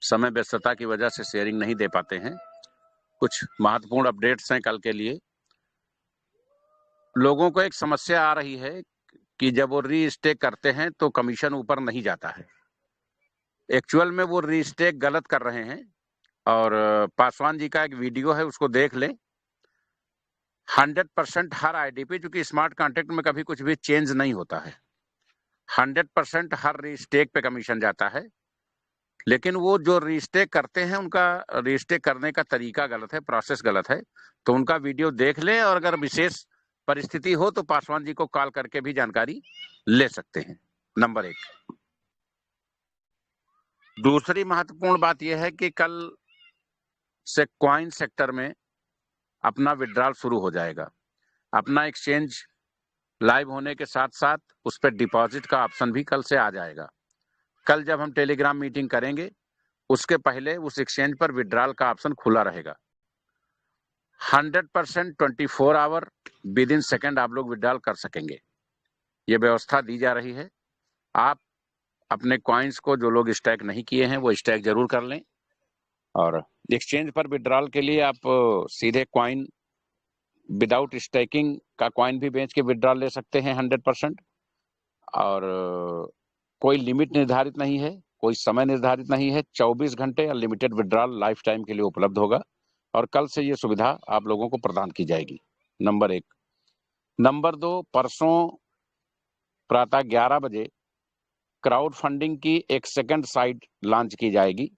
समय व्यस्तता की वजह से शेयरिंग नहीं दे पाते हैं। कुछ महत्वपूर्ण अपडेट्स हैं कल के लिए। लोगों को एक समस्या आ रही है कि जब वो रीस्टेक करते हैं तो कमीशन ऊपर नहीं जाता है। एक्चुअल में वो रीस्टेक गलत कर रहे हैं और पासवान जी का एक वीडियो है, उसको देख लें। 100% हर आईडी पे, क्योंकि स्मार्ट कॉन्ट्रैक्ट में कभी कुछ भी चेंज नहीं होता है, 100% हर रीस्टेक पे कमीशन जाता है। लेकिन वो जो रीस्टेक करते हैं उनका रीस्टेक करने का तरीका गलत है, प्रोसेस गलत है। तो उनका वीडियो देख लें और अगर विशेष परिस्थिति हो तो पासवान जी को कॉल करके भी जानकारी ले सकते हैं। नंबर 1। दूसरी महत्वपूर्ण बात यह है कि कल से कॉइन सेक्टर में अपना विड्रॉल शुरू हो जाएगा। अपना एक्सचेंज लाइव होने के साथ साथ उस पर डिपॉजिट का ऑप्शन भी कल से आ जाएगा। कल जब हम टेलीग्राम मीटिंग करेंगे उसके पहले उस एक्सचेंज पर विड्रॉल का ऑप्शन खुला रहेगा। 100% 24 आवर विद इन सेकेंड आप लोग विड्रॉल कर सकेंगे। ये व्यवस्था दी जा रही है। आप अपने कॉइन्स को, जो लोग स्टैक नहीं किए हैं वो स्टैक जरूर कर लें। और एक्सचेंज पर विड्रॉल के लिए आप सीधे कॉइन विदाउट स्टैकिंग का कॉइन भी बेच के विड्रॉल ले सकते हैं 100%। और कोई लिमिट निर्धारित नहीं है, कोई समय निर्धारित नहीं है। 24 घंटे अनलिमिटेड विड्रॉल लाइफ टाइम के लिए उपलब्ध होगा और कल से ये सुविधा आप लोगों को प्रदान की जाएगी। नंबर 1। नंबर 2, परसों प्रातः 11 बजे क्राउड फंडिंग की एक सेकंड साइट लॉन्च की जाएगी,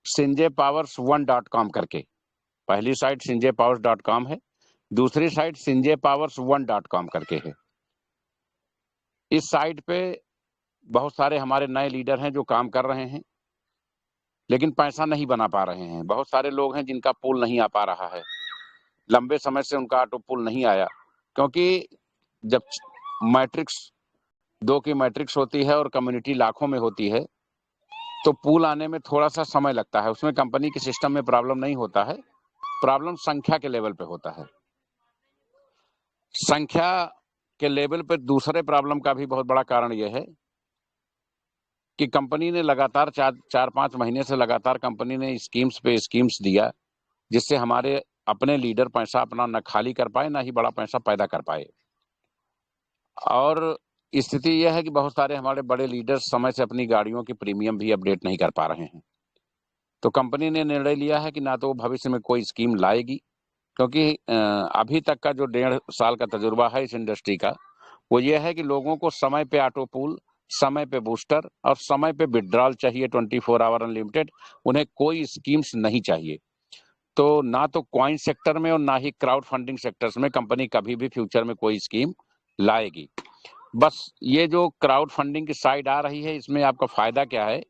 sinjaypowers1.com करके। पहली साइट sinjaypowers.com है, दूसरी साइट sinjaypowers1.com करके है। इस साइट पे बहुत सारे हमारे नए लीडर हैं जो काम कर रहे हैं लेकिन पैसा नहीं बना पा रहे हैं। बहुत सारे लोग हैं जिनका पूल नहीं आ पा रहा है, लंबे समय से उनका ऑटो पूल नहीं आया, क्योंकि जब मैट्रिक्स 2 की मैट्रिक्स होती है और कम्युनिटी लाखों में होती है तो पूल आने में थोड़ा सा समय लगता है। उसमें कंपनी के सिस्टम में प्रॉब्लम नहीं होता है, प्रॉब्लम संख्या के लेवल पे होता है। संख्या के लेवल पे दूसरे प्रॉब्लम का भी बहुत बड़ा कारण यह है कि कंपनी ने लगातार 4-5 महीने से लगातार कंपनी ने स्कीम्स पे स्कीम्स दिया, जिससे हमारे अपने लीडर पैसा अपना न खाली कर पाए ना ही बड़ा पैसा पैदा कर पाए। और स्थिति यह है कि बहुत सारे हमारे बड़े लीडर्स समय से अपनी गाड़ियों की प्रीमियम भी अपडेट नहीं कर पा रहे हैं। तो कंपनी ने निर्णय लिया है कि ना तो वो भविष्य में कोई स्कीम लाएगी, क्योंकि अभी तक का जो 1.5 साल का तजुर्बा है इस इंडस्ट्री का, वो ये है कि लोगों को समय पे ऑटो पूल, समय पे बूस्टर और समय पे विड्रॉल चाहिए 24 आवर अनलिमिटेड। उन्हें कोई स्कीम्स नहीं चाहिए। तो ना तो कॉइन सेक्टर में और ना ही क्राउड फंडिंग सेक्टर्स में कंपनी कभी भी फ्यूचर में कोई स्कीम लाएगी। बस ये जो क्राउड फंडिंग की साइट आ रही है, इसमें आपका फायदा क्या है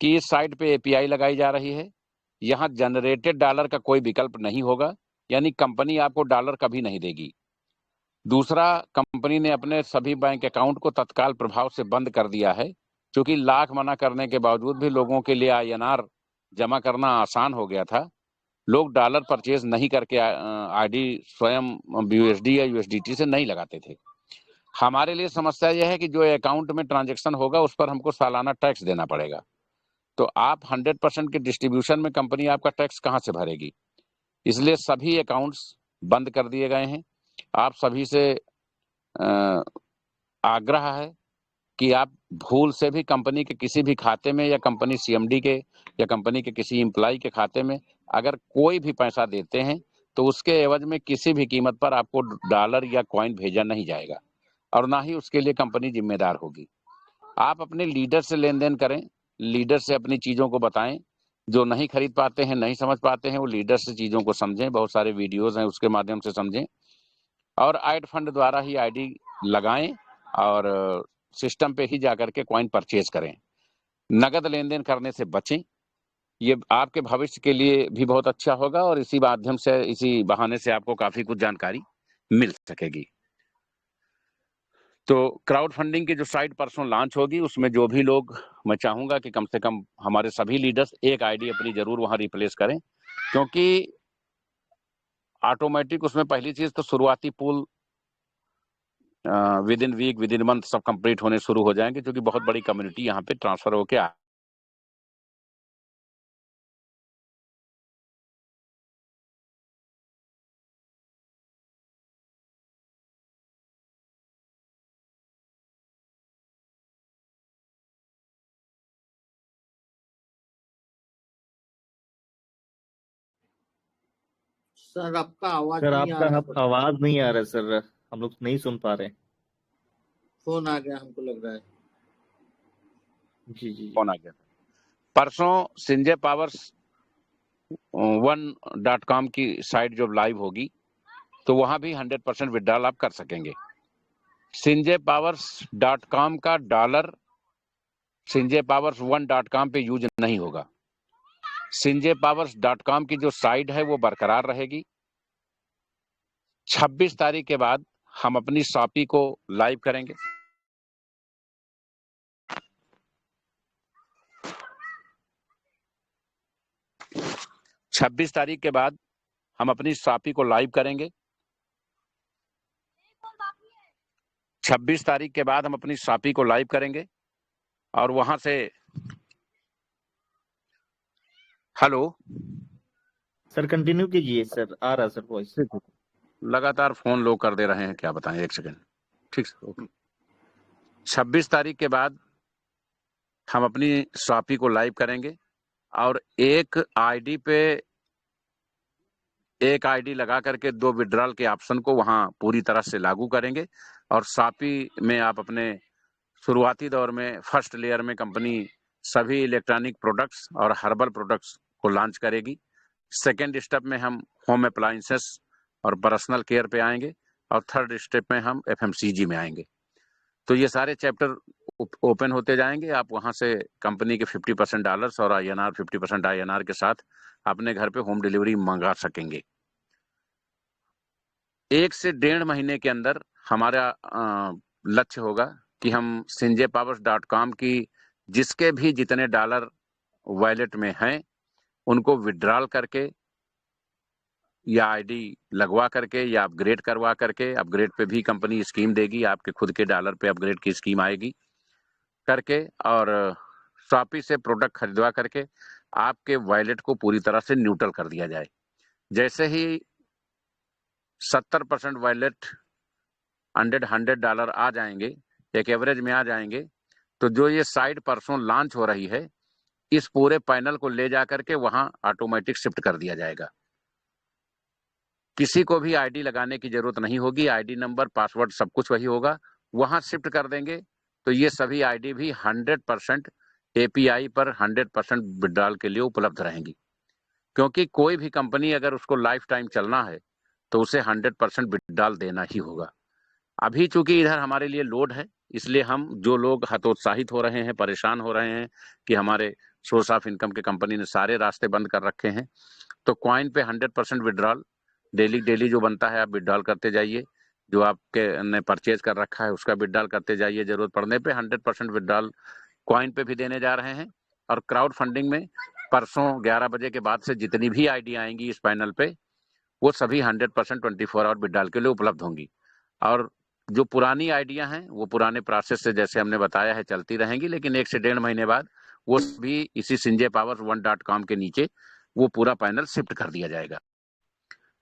कि इस साइट पे एपीआई लगाई जा रही है। यहाँ जनरेटेड डॉलर का कोई विकल्प नहीं होगा, यानी कंपनी आपको डॉलर कभी नहीं देगी। दूसरा, कंपनी ने अपने सभी बैंक अकाउंट को तत्काल प्रभाव से बंद कर दिया है, क्योंकि लाख मना करने के बावजूद भी लोगों के लिए आईएनआर जमा करना आसान हो गया था। लोग डॉलर परचेज नहीं करके आईडी स्वयं यूएसडी या यूएसडीटी से नहीं लगाते थे। हमारे लिए समस्या यह है कि जो अकाउंट में ट्रांजैक्शन होगा उस पर हमको सालाना टैक्स देना पड़ेगा। तो आप 100% के डिस्ट्रीब्यूशन में कंपनी आपका टैक्स कहाँ से भरेगी? इसलिए सभी अकाउंट्स बंद कर दिए गए हैं। आप सभी से आग्रह है कि आप भूल से भी कंपनी के किसी भी खाते में या कंपनी सीएमडी के या कंपनी के किसी एम्प्लॉय के खाते में अगर कोई भी पैसा देते हैं तो उसके एवज में किसी भी कीमत पर आपको डॉलर या कॉइन भेजा नहीं जाएगा और ना ही उसके लिए कंपनी जिम्मेदार होगी। आप अपने लीडर से लेन देन करें, लीडर से अपनी चीजों को बताएं। जो नहीं खरीद पाते हैं, नहीं समझ पाते हैं, वो लीडर से चीजों को समझें। बहुत सारे वीडियोज हैं, उसके माध्यम से समझें और आइड फंड द्वारा ही आईडी लगाएं और सिस्टम पे ही जाकर के कॉइन परचेज करें। नगद लेन देन करने से बचें, ये आपके भविष्य के लिए भी बहुत अच्छा होगा और इसी माध्यम से, इसी बहाने से आपको काफी कुछ जानकारी मिल सकेगी। तो क्राउड फंडिंग की जो साइट परसों लॉन्च होगी, उसमें जो भी लोग, मैं चाहूंगा कि कम से कम हमारे सभी लीडर्स एक आईडी अपनी जरूर वहां रिप्लेस करें, क्योंकि ऑटोमेटिक उसमें पहली चीज तो शुरुआती pool within week, within month सब कंप्लीट होने शुरू हो जाएंगे, क्योंकि बहुत बड़ी कम्युनिटी यहाँ पे ट्रांसफर होके आ सर आपका आवाज सर नहीं आ रहा आपका आवाज नहीं आ रहा सर, हम लोग नहीं सुन पा रहे। फोन आ गया हमको लग रहा है। जी जी फोन आ गया। परसों संजय पावर्स 1.com की साइट जब लाइव होगी तो वहां भी 100% विड्रॉल आप कर सकेंगे। संजय पावर्स.com का डॉलर संजय पावर्स 1.com पे यूज नहीं होगा। संजय पावर्स.com की जो साइट है वो बरकरार रहेगी। 26 तारीख के बाद हम अपनी शॉपी को लाइव करेंगे। 26 तारीख के बाद हम अपनी शॉपी को लाइव करेंगे। 26 तारीख के बाद हम अपनी शॉपी को लाइव करेंगे और वहां से हेलो सर कंटिन्यू कीजिए सर, आ रहा सर वॉइस। लगातार फोन लो कर दे रहे हैं, क्या बताएं, एक सेकंड। ठीक सर, ओके। 26 तारीख के बाद हम अपनी शॉपी को लाइव करेंगे और एक आईडी लगा करके 2 विड्रॉल के ऑप्शन को वहां पूरी तरह से लागू करेंगे और शॉपी में आप अपने शुरुआती दौर में फर्स्ट लेयर में कंपनी सभी इलेक्ट्रॉनिक प्रोडक्ट्स और हर्बल प्रोडक्ट्स को लॉन्च करेगी। सेकेंड स्टेप में हम होम अप्लायंसेस और पर्सनल केयर पे आएंगे और थर्ड स्टेप में हम एफएमसीजी में आएंगे। तो ये सारे चैप्टर ओपन होते जाएंगे। आप वहां से कंपनी के 50% डॉलर्स और INR 50% INR के साथ अपने घर पे होम डिलीवरी मंगा सकेंगे। 1 से 1.5 महीने के अंदर हमारा लक्ष्य होगा कि हम sanjaypowers.com की जिसके भी जितने डॉलर वॉलेट में हैं उनको विड्रॉल करके या आईडी लगवा करके या अपग्रेड करवा करके, अपग्रेड पे भी कंपनी स्कीम देगी, आपके खुद के डॉलर पे अपग्रेड की स्कीम आएगी करके, और शॉपी से प्रोडक्ट खरीदवा करके आपके वॉलेट को पूरी तरह से न्यूट्रल कर दिया जाए। जैसे ही 70% वॉलेट $100 आ जाएंगे, एक एवरेज में आ जाएंगे, तो जो ये साइट परसों लॉन्च हो रही है इस पूरे पैनल को ले जा करके वहां ऑटोमेटिक शिफ्ट कर दिया जाएगा। किसी को भी आईडी लगाने की जरूरत नहीं होगी, आईडी नंबर, पासवर्ड सब कुछ वही होगा। वहां शिफ्ट कर देंगे तो ये सभी आईडी भी 100% एपीआई पर 100% विड्रॉल के लिए उपलब्ध रहेंगी, क्योंकि कोई भी कंपनी अगर उसको लाइफ टाइम चलना है तो उसे 100% विड्रॉल देना ही होगा। अभी चूंकि इधर हमारे लिए लोड है, इसलिए हम जो लोग हतोत्साहित हो रहे हैं, परेशान हो रहे हैं कि हमारे सोर्स ऑफ इनकम के कंपनी ने सारे रास्ते बंद कर रखे हैं, तो कॉइन पे 100% विड्रॉल डेली जो बनता है आप विड्रॉल करते जाइए। जो आपके ने परचेज कर रखा है उसका विड्रॉल करते जाइए। जरूरत पड़ने पे 100% विड्रॉल कॉइन पे भी देने जा रहे हैं। और क्राउड फंडिंग में परसों 11 बजे के बाद से जितनी भी आईडी आएंगी इस पैनल पे वो सभी 100% 24 आवर विड्रॉल के लिए उपलब्ध होंगी। और जो पुरानी आइडिया हैं वो पुराने प्रोसेस से जैसे हमने बताया है चलती रहेंगी, लेकिन 1 से 1.5 महीने बाद वो भी इसी संजय पावर्स 1.com के नीचे वो पूरा पैनल शिफ्ट कर दिया जाएगा।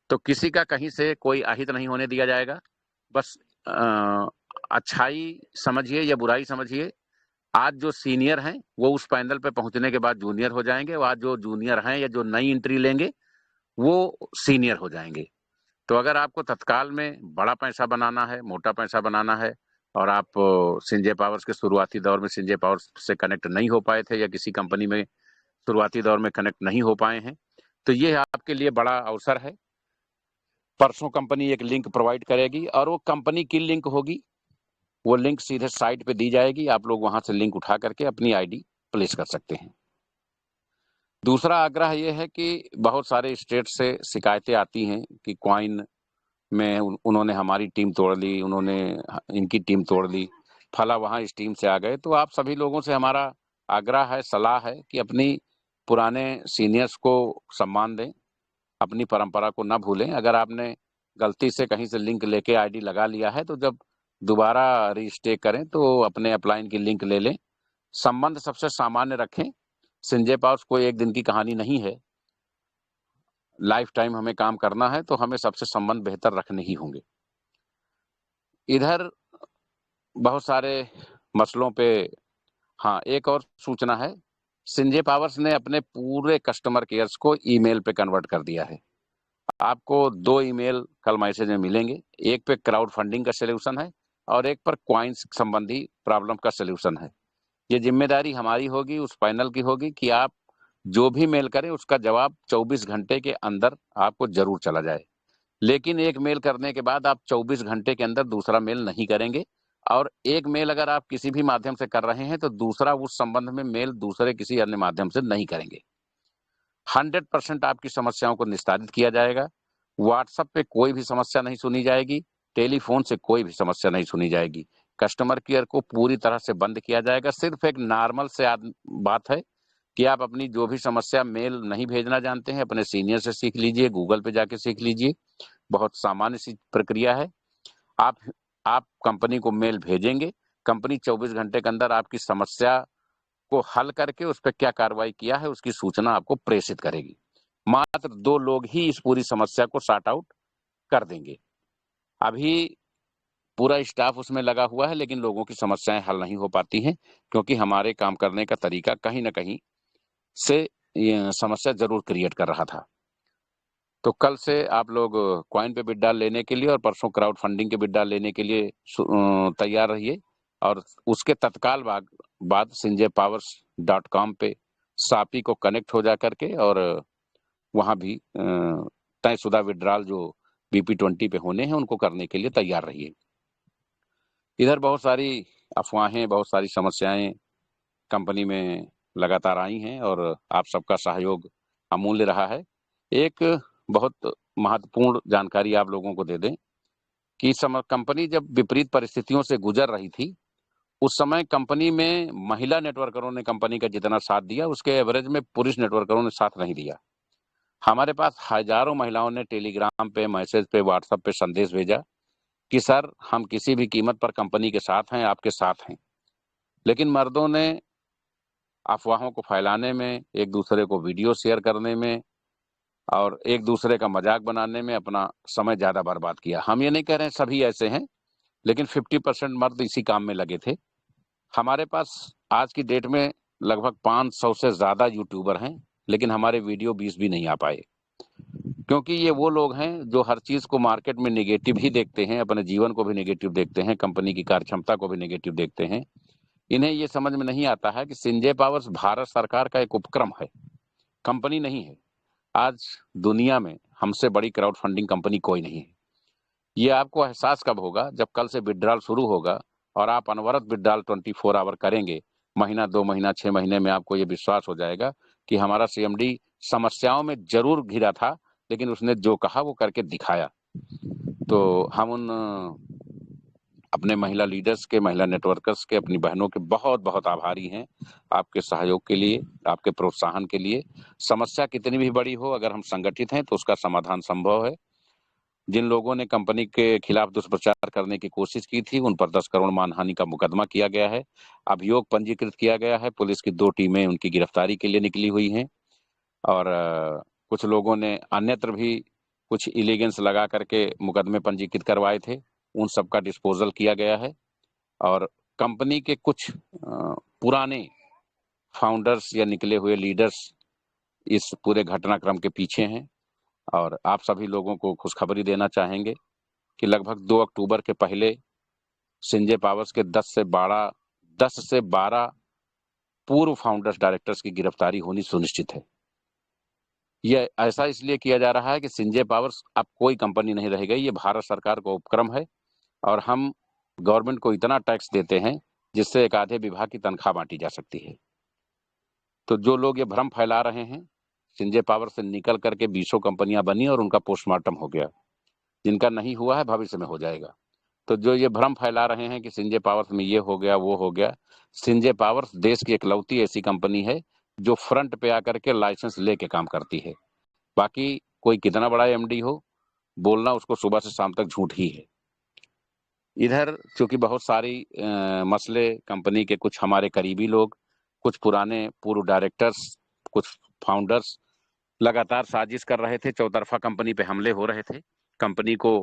तो किसी का कहीं से कोई अहित नहीं होने दिया जाएगा। बस अच्छाई समझिए या बुराई समझिए, आज जो सीनियर हैं वो उस पैनल पे पहुंचने के बाद जूनियर हो जाएंगे, और आज जो जूनियर हैं या जो नई एंट्री लेंगे वो सीनियर हो जाएंगे। तो अगर आपको तत्काल में बड़ा पैसा बनाना है, मोटा पैसा बनाना है, और आप संजय पावर्स के शुरुआती दौर में संजय पावर्स से कनेक्ट नहीं हो पाए थे या किसी कंपनी में शुरुआती दौर में कनेक्ट नहीं हो पाए हैं, तो ये आपके लिए बड़ा अवसर है। परसों कंपनी एक लिंक प्रोवाइड करेगी और वो कंपनी की लिंक होगी, वो लिंक सीधे साइट पे दी जाएगी। आप लोग वहां से लिंक उठा करके अपनी आईडी प्लेस कर सकते हैं। दूसरा आग्रह ये है कि बहुत सारे स्टेट से शिकायतें आती हैं कि क्वाइन में उन्होंने हमारी टीम तोड़ ली, उन्होंने इनकी टीम तोड़ ली, फला वहां इस टीम से आ गए। तो आप सभी लोगों से हमारा आग्रह है, सलाह है कि अपनी पुराने सीनियर्स को सम्मान दें, अपनी परंपरा को ना भूलें। अगर आपने गलती से कहीं से लिंक लेके आईडी लगा लिया है तो जब दोबारा रीस्टेक करें तो अपने अपलाइन की लिंक ले लें। संबंध सबसे सामान्य रखें। संजय पावर्स कोई एक दिन की कहानी नहीं है, लाइफ टाइम हमें काम करना है तो हमें सबसे संबंध बेहतर रखने ही होंगे। इधर बहुत सारे मसलों पे हाँ, एक और सूचना है, संजय पावर्स ने अपने पूरे कस्टमर केयर्स को ईमेल पे कन्वर्ट कर दिया है। आपको 2 ईमेल कल मैसेज में मिलेंगे, एक पे क्राउड फंडिंग का सॉल्यूशन है और एक पर कॉइन्स संबंधी प्रॉब्लम का सॉल्यूशन है। ये जिम्मेदारी हमारी होगी, उस पैनल की होगी कि आप जो भी मेल करें उसका जवाब 24 घंटे के अंदर आपको जरूर चला जाए। लेकिन एक मेल करने के बाद आप 24 घंटे के अंदर दूसरा मेल नहीं करेंगे, और एक मेल अगर आप किसी भी माध्यम से कर रहे हैं तो दूसरा उस संबंध में मेल दूसरे किसी अन्य माध्यम से नहीं करेंगे। 100% आपकी समस्याओं को निस्तारित किया जाएगा। व्हाट्सएप पे कोई भी समस्या नहीं सुनी जाएगी, टेलीफोन से कोई भी समस्या नहीं सुनी जाएगी। कस्टमर केयर को पूरी तरह से बंद किया जाएगा। सिर्फ एक नॉर्मल से बात है कि आप अपनी जो भी समस्या मेल नहीं भेजना जानते हैं, अपने सीनियर से सीख लीजिए, गूगल पे जाके सीख लीजिए। बहुत सामान्य सी प्रक्रिया है। आप कंपनी को मेल भेजेंगे, कंपनी 24 घंटे के अंदर आपकी समस्या को हल करके उस पर क्या कार्रवाई किया है उसकी सूचना आपको प्रेषित करेगी। मात्र 2 लोग ही इस पूरी समस्या को सॉर्ट आउट कर देंगे। अभी पूरा स्टाफ उसमें लगा हुआ है, लेकिन लोगों की समस्याएं हल नहीं हो पाती हैं, क्योंकि हमारे काम करने का तरीका कहीं ना कहीं से समस्या जरूर क्रिएट कर रहा था। तो कल से आप लोग कॉइन पे बिड डाल लेने के लिए और परसों क्राउड फंडिंग के बिड डाल लेने के लिए तैयार रहिए। और उसके तत्काल बाद sanjaypowers.com पे सापी को कनेक्ट हो जा करके और वहां भी तयशुदा विड्रॉल जो BP20 पे होने हैं उनको करने के लिए तैयार रहिए। इधर बहुत सारी अफवाहें, बहुत सारी समस्याएं कंपनी में लगातार आई हैं और आप सबका सहयोग अमूल्य रहा है। एक बहुत महत्वपूर्ण जानकारी आप लोगों को दे दें कि कंपनी जब विपरीत परिस्थितियों से गुजर रही थी, उस समय कंपनी में महिला नेटवर्करों ने कंपनी का जितना साथ दिया उसके एवरेज में पुरुष नेटवर्करों ने साथ नहीं दिया। हमारे पास हजारों महिलाओं ने टेलीग्राम पे, मैसेज पे, व्हाट्सएप पे संदेश भेजा कि सर हम किसी भी कीमत पर कंपनी के साथ हैं, आपके साथ हैं। लेकिन मर्दों ने अफवाहों को फैलाने में, एक दूसरे को वीडियो शेयर करने में और एक दूसरे का मजाक बनाने में अपना समय ज्यादा बर्बाद किया। हम ये नहीं कह रहे हैं सभी ऐसे हैं, लेकिन 50% मर्द इसी काम में लगे थे। हमारे पास आज की डेट में लगभग 500 से ज्यादा यूट्यूबर हैं, लेकिन हमारे वीडियो 20 भी नहीं आ पाए, क्योंकि ये वो लोग हैं जो हर चीज को मार्केट में नेगेटिव ही देखते हैं, अपने जीवन को भी नेगेटिव देखते हैं, कंपनी की कार्यक्षमता को भी नेगेटिव देखते हैं। इन्हें ये समझ में नहीं आता है कि संजय पावर्स भारत सरकार का एक उपक्रम है, कंपनी नहीं है। आज दुनिया में हमसे बड़ी क्राउड फंडिंग कंपनी कोई नहीं है। ये आपको एहसास कब होगा? जब कल से विड्रॉल शुरू होगा और आप अनवरत विड्रॉल 24 आवर करेंगे। महीना, 2 महीना, 6 महीने में आपको ये विश्वास हो जाएगा कि हमारा CMD समस्याओं में जरूर घिरा था, लेकिन उसने जो कहा वो करके दिखाया। तो हम उन अपने महिला लीडर्स के, महिला नेटवर्कर्स के, अपनी बहनों के बहुत बहुत आभारी हैं आपके सहयोग के लिए, आपके प्रोत्साहन के लिए। समस्या कितनी भी बड़ी हो, अगर हम संगठित हैं तो उसका समाधान संभव है। जिन लोगों ने कंपनी के खिलाफ दुष्प्रचार करने की कोशिश की थी उन पर 10 करोड़ मानहानि का मुकदमा किया गया है, अभियोग पंजीकृत किया गया है। पुलिस की 2 टीमें उनकी गिरफ्तारी के लिए निकली हुई हैं और कुछ लोगों ने अन्यत्र भी कुछ इलीगेंस लगा करके मुकदमे पंजीकृत करवाए थे, उन सबका डिस्पोजल किया गया है। और कंपनी के कुछ पुराने फाउंडर्स या निकले हुए लीडर्स इस पूरे घटनाक्रम के पीछे हैं। और आप सभी लोगों को खुशखबरी देना चाहेंगे कि लगभग 2 अक्टूबर के पहले संजय पावर्स के 10 से 12 पूर्व फाउंडर्स, डायरेक्टर्स की गिरफ्तारी होनी सुनिश्चित है। यह ऐसा इसलिए किया जा रहा है कि संजय पावर्स अब कोई कंपनी नहीं रह गई, ये भारत सरकार का उपक्रम है और हम गवर्नमेंट को इतना टैक्स देते हैं जिससे एक आधे विभाग की तनख्वाह बांटी जा सकती है। तो जो लोग ये भ्रम फैला रहे हैं, संजय पावर से निकल करके 20 कंपनियां बनी और उनका पोस्टमार्टम हो गया, जिनका नहीं हुआ है भविष्य में हो जाएगा। तो जो ये भ्रम फैला रहे हैं कि संजय पावर्स में ये हो गया, वो हो गया, संजय पावर्स देश की इकलौती ऐसी कंपनी है जो फ्रंट पे आकर के लाइसेंस लेके काम करती है। बाकी कोई कितना बड़ा MD हो, बोलना उसको सुबह से शाम तक झूठ ही है। इधर चूंकि बहुत सारी मसले कंपनी के कुछ हमारे करीबी लोग, कुछ पुराने पूर्व डायरेक्टर्स, कुछ फाउंडर्स लगातार साजिश कर रहे थे, चौतरफा कंपनी पे हमले हो रहे थे। कंपनी को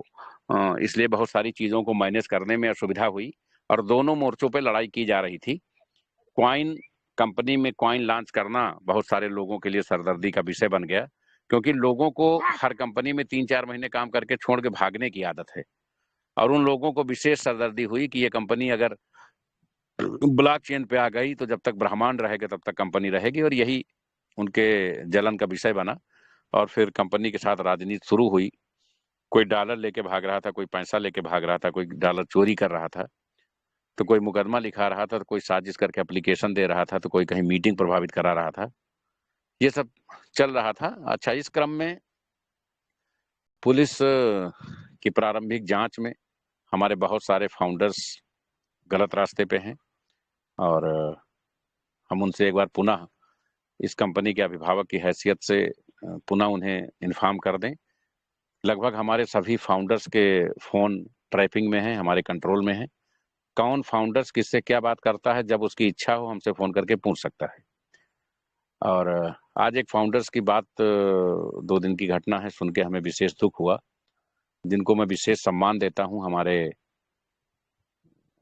इसलिए बहुत सारी चीजों को मैनेज करने में असुविधा हुई और दोनों मोर्चों पे लड़ाई की जा रही थी। कंपनी में कॉइन लॉन्च करना बहुत सारे लोगों के लिए सरदर्दी का विषय बन गया, क्योंकि लोगों को हर कंपनी में 3-4 महीने काम करके छोड़ के भागने की आदत है और उन लोगों को विशेष सरदर्दी हुई कि ये कंपनी अगर ब्लॉकचेन पे आ गई तो जब तक ब्रह्मांड रहेगा तब तक कंपनी रहेगी, और यही उनके जलन का विषय बना। और फिर कंपनी के साथ राजनीति शुरू हुई। कोई डॉलर लेके भाग रहा था, कोई पैसा लेके भाग रहा था, कोई डॉलर चोरी कर रहा था, तो कोई मुकदमा लिखा रहा था, तो कोई साजिश करके एप्लीकेशन दे रहा था, तो कोई कहीं मीटिंग प्रभावित करा रहा था। ये सब चल रहा था। अच्छा, इस क्रम में पुलिस की प्रारंभिक जांच में हमारे बहुत सारे फाउंडर्स गलत रास्ते पे हैं और हम उनसे एक बार पुनः इस कंपनी के अभिभावक की हैसियत से पुनः उन्हें इन्फॉर्म कर दें। लगभग हमारे सभी फाउंडर्स के फोन ट्रैपिंग में हैं, हमारे कंट्रोल में हैं। कौन फाउंडर्स किससे क्या बात करता है, जब उसकी इच्छा हो हमसे फोन करके पूछ सकता है। और आज एक फाउंडर्स की बात, 2 दिन की घटना है, सुन के हमें विशेष दुख हुआ, जिनको मैं विशेष सम्मान देता हूं। हमारे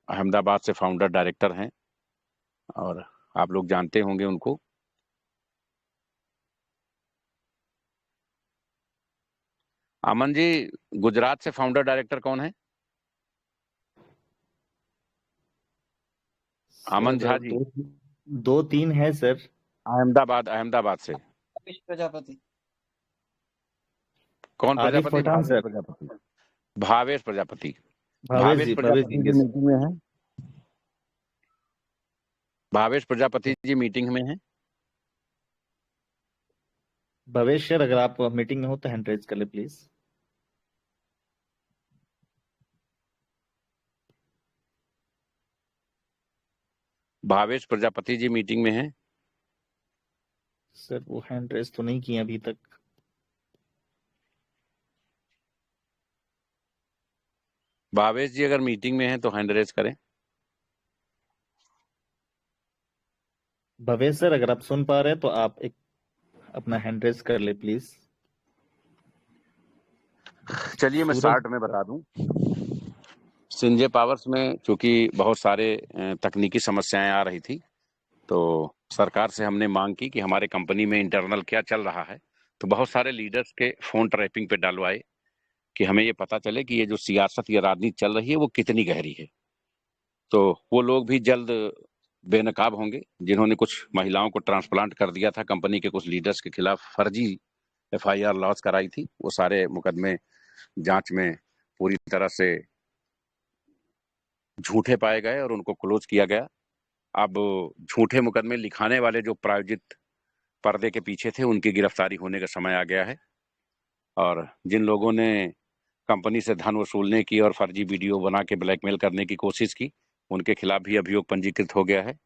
अहमदाबाद से फाउंडर डायरेक्टर हैं और आप लोग जानते होंगे उनको। अमन जी, गुजरात से फाउंडर डायरेक्टर कौन है? अमन झा जी। 2-3 है सर। अहमदाबाद से प्रजापति। कौन आरिफ प्रजापति? पठान सर। भावेश प्रजापति। भावेश जी मीटिंग में है। भावेश प्रजापति जी मीटिंग में है। भवेश सर, अगर आप मीटिंग में हो तो हैंड रेज कर ले प्लीज। भावेश प्रजापति जी मीटिंग में हैं। सर वो हैंड रेज तो नहीं किए अभी तक। भावेश जी अगर मीटिंग में हैं तो हैंड रेज करें। भवेश सर, अगर आप सुन पा रहे हैं तो आप एक अपना हैंड रेज कर ले प्लीज। चलिए मैं शॉर्ट में बता दूं। संजय पावर्स में चूंकि बहुत सारे तकनीकी समस्याएं आ रही थी, तो सरकार से हमने मांग की कि हमारे कंपनी में इंटरनल क्या चल रहा है। तो बहुत सारे लीडर्स के फोन ट्रैपिंग पे डलवाए कि हमें ये पता चले कि ये जो सियासत या राजनीति चल रही है वो कितनी गहरी है। तो वो लोग भी जल्द बेनकाब होंगे जिन्होंने कुछ महिलाओं को ट्रांसप्लांट कर दिया था। कंपनी के कुछ लीडर्स के खिलाफ फर्जी FIR लॉन्च कराई थी, वो सारे मुकदमे जांच में पूरी तरह से झूठे पाए गए और उनको क्लोज किया गया। अब झूठे मुकदमे लिखाने वाले जो प्रायोजित पर्दे के पीछे थे उनकी गिरफ्तारी होने का समय आ गया है, और जिन लोगों ने कंपनी से धन वसूलने की और फर्जी वीडियो बना के ब्लैकमेल करने की कोशिश की, उनके खिलाफ भी अभियोग पंजीकृत हो गया है।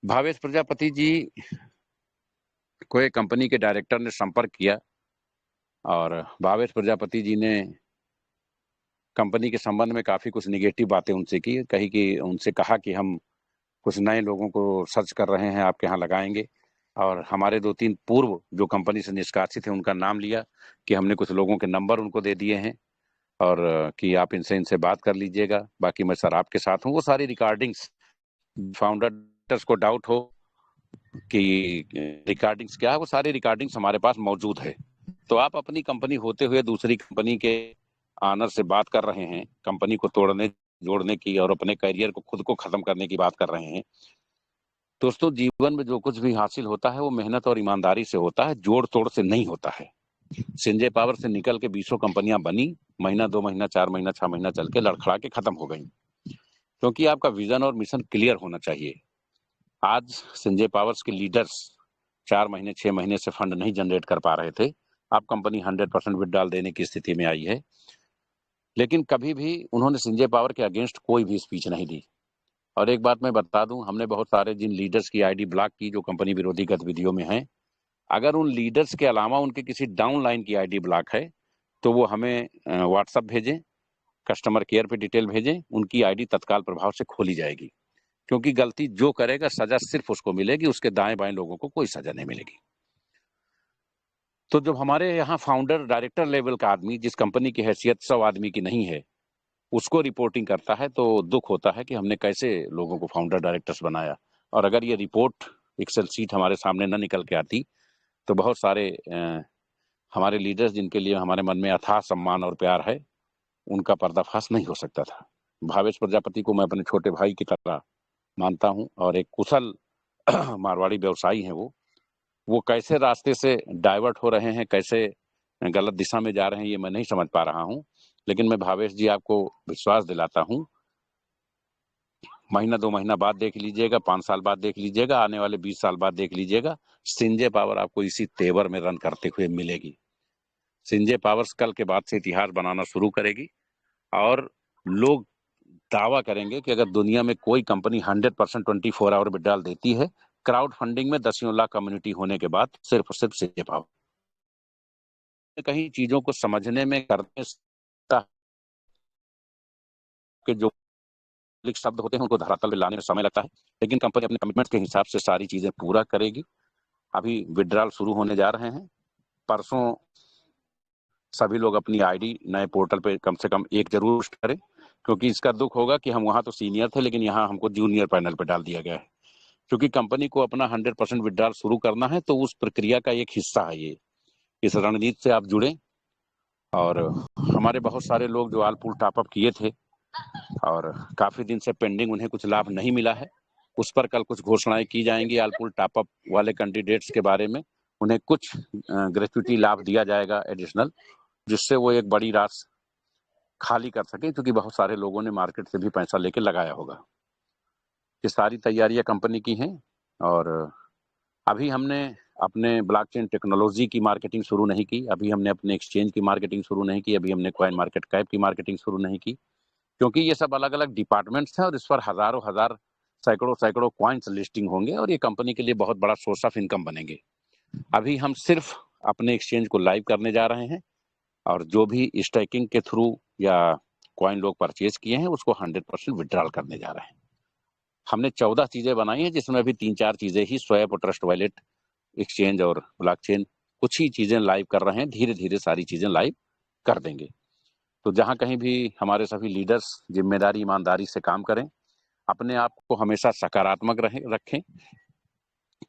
भावेश प्रजापति जी को एक कंपनी के डायरेक्टर ने संपर्क किया और भावेश प्रजापति जी ने कंपनी के संबंध में काफी कुछ निगेटिव बातें उनसे की, उनसे कहा कि हम कुछ नए लोगों को सर्च कर रहे हैं, आपके यहाँ लगाएंगे। और हमारे 2-3 पूर्व जो कंपनी से निष्कासित है उनका नाम लिया कि हमने कुछ लोगों के नंबर उनको दे दिए हैं और कि आप इनसे बात कर लीजिएगा, बाकी मैं सर आपके साथ हूँ। वो सारी रिकॉर्डिंग्स, फाउंडर्स को डाउट हो कि रिकॉर्डिंग्स क्या है, वो सारी रिकॉर्डिंग्स हमारे पास मौजूद है। तो आप अपनी कंपनी होते हुए दूसरी कंपनी के ऑनर से बात कर रहे हैं, कंपनी को तोड़ने जोड़ने की और अपने करियर को खुद को खत्म करने की बात कर रहे हैं। दोस्तों, जीवन में जो कुछ भी हासिल होता है वो मेहनत और ईमानदारी से होता है, जोड़ तोड़ से नहीं होता है। संजय पावर से निकल के 20 कंपनियां बनी, महीना 2 महीना 4 महीना 6 महीना चल के लड़खड़ा के खत्म हो गई, क्योंकि आपका विजन और मिशन क्लियर होना चाहिए। आज संजय पावर्स के लीडर्स 4 महीने 6 महीने से फंड नहीं जनरेट कर पा रहे थे, अब कंपनी 100% विड्रॉल देने की स्थिति में आई है, लेकिन कभी भी उन्होंने संजय पावर के अगेंस्ट कोई भी स्पीच नहीं दी। और एक बात मैं बता दूं, हमने बहुत सारे जिन लीडर्स की ID ब्लॉक की जो कंपनी विरोधी गतिविधियों में हैं, अगर उन लीडर्स के अलावा उनके किसी डाउन लाइन की ID ब्लॉक है तो वो हमें व्हाट्सएप भेजें, कस्टमर केयर पे डिटेल भेजें, उनकी आईडी तत्काल प्रभाव से खोली जाएगी, क्योंकि गलती जो करेगा सजा सिर्फ उसको मिलेगी, उसके दाएं बाएं लोगों को कोई सजा नहीं मिलेगी। तो जब हमारे यहाँ फाउंडर डायरेक्टर लेवल का आदमी, जिस कंपनी की हैसियत 100 आदमी की नहीं है, उसको रिपोर्टिंग करता है तो दुख होता है कि हमने कैसे लोगों को फाउंडर डायरेक्टर्स बनाया। और अगर ये रिपोर्ट एक्सेल सीट हमारे सामने न निकल के आती तो बहुत सारे हमारे लीडर्स, जिनके लिए हमारे मन में अथाह सम्मान और प्यार है, उनका पर्दाफाश नहीं हो सकता था। भावेश प्रजापति को मैं अपने छोटे भाई की तरह मानता हूं और एक कुशल मारवाड़ी व्यवसायी हैं। वो कैसे रास्ते से डाइवर्ट हो रहे हैं, कैसे गलत दिशा में जा रहे हैं, ये मैं नहीं समझ पा रहा हूं। लेकिन मैं भावेश जी आपको विश्वास दिलाता हूं, महीना 2 महीना बाद देख लीजिएगा, 5 साल बाद देख लीजिएगा, आने वाले 20 साल बाद देख लीजिएगा, संजय पावर आपको इसी तेवर में रन करते हुए मिलेगी। संजय पावर्स कल के बाद से इतिहास बनाना शुरू करेगी और लोग दावा करेंगे कि अगर दुनिया में कोई कंपनी 100% 24 आवर विड्रॉल देती है, क्राउड फंडिंग में 10 लाख कम्युनिटी होने के बाद, सिर्फ और सिर्फ संजय पावर। कहीं चीजों को समझने में, करने के जो शब्द होते हैं उनको धरातल पे लाने में समय लगता है, लेकिन कंपनी अपने कमिटमेंट के हिसाब से सारी चीजें पूरा करेगी। अभी विड्रॉल शुरू होने जा रहे हैं। परसों सभी लोग अपनी आईडी नए पोर्टल पे कम से कम एक जरूर पोस्ट करें, क्योंकि इसका दुख होगा कि हम वहां तो सीनियर थे, लेकिन यहाँ हमको जूनियर पैनल पे डाल दिया गया है। क्योंकि कंपनी को अपना 100% विड्रॉल शुरू करना है, तो उस प्रक्रिया का एक हिस्सा है ये। इस रणनीति से आप जुड़े। और हमारे बहुत सारे लोग जो आल पूल टॉपअप किए थे और काफी दिन से पेंडिंग, उन्हें कुछ लाभ नहीं मिला है, उस पर कल कुछ घोषणाएं की जाएंगी। आल पूल टॉपअप वाले कैंडिडेट्स के बारे में उन्हें कुछ ग्रेच्युटी लाभ दिया जाएगा एडिशनल, जिससे वो एक बड़ी राशि खाली कर सके, क्योंकि बहुत सारे लोगों ने मार्केट से भी पैसा लेके लगाया होगा। ये सारी तैयारियां कंपनी की हैं। और अभी हमने अपने ब्लॉकचेन टेक्नोलॉजी की मार्केटिंग शुरू नहीं की, अभी हमने अपने एक्सचेंज की मार्केटिंग शुरू नहीं की, अभी हमने कॉइन मार्केट कैप की मार्केटिंग शुरू नहीं की, क्योंकि ये सब अलग अलग डिपार्टमेंट्स हैं और इस पर हजारों हजार, सैकड़ों सैकड़ों कॉइन्स लिस्टिंग होंगे और ये कंपनी के लिए बहुत बड़ा सोर्स ऑफ इनकम बनेंगे। अभी हम सिर्फ अपने एक्सचेंज को लाइव करने जा रहे हैं और जो भी स्टैकिंग के थ्रू या कॉइन लोग परचेज किए हैं उसको 100% विड्रॉल करने जा रहे हैं। हमने 14 चीजें बनाई हैं, जिसमें अभी 3-4 चीजें ही स्वैप और ट्रस्ट वॉलेट, एक्सचेंज और ब्लॉकचेन, कुछ ही चीजें लाइव कर रहे हैं। धीरे धीरे सारी चीजें लाइव कर देंगे। तो जहां कहीं भी हमारे सभी लीडर्स जिम्मेदारी, ईमानदारी से काम करें, अपने आप को हमेशा सकारात्मक रखें।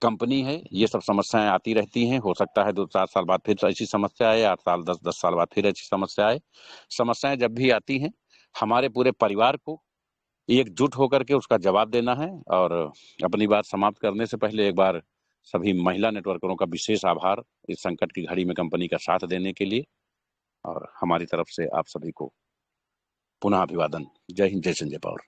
कंपनी है, ये सब समस्याएं आती रहती हैं, हो सकता है 2-4 साल बाद फिर ऐसी समस्या आए, 8 साल 10 साल बाद फिर ऐसी समस्या आए। समस्याएं जब भी आती हैं, हमारे पूरे परिवार को एकजुट होकर के उसका जवाब देना है। और अपनी बात समाप्त करने से पहले एक बार सभी महिला नेटवर्करों का विशेष आभार, इस संकट की घड़ी में कंपनी का साथ देने के लिए। और हमारी तरफ से आप सभी को पुनः अभिवादन। जय हिंद, जय संजय पावर।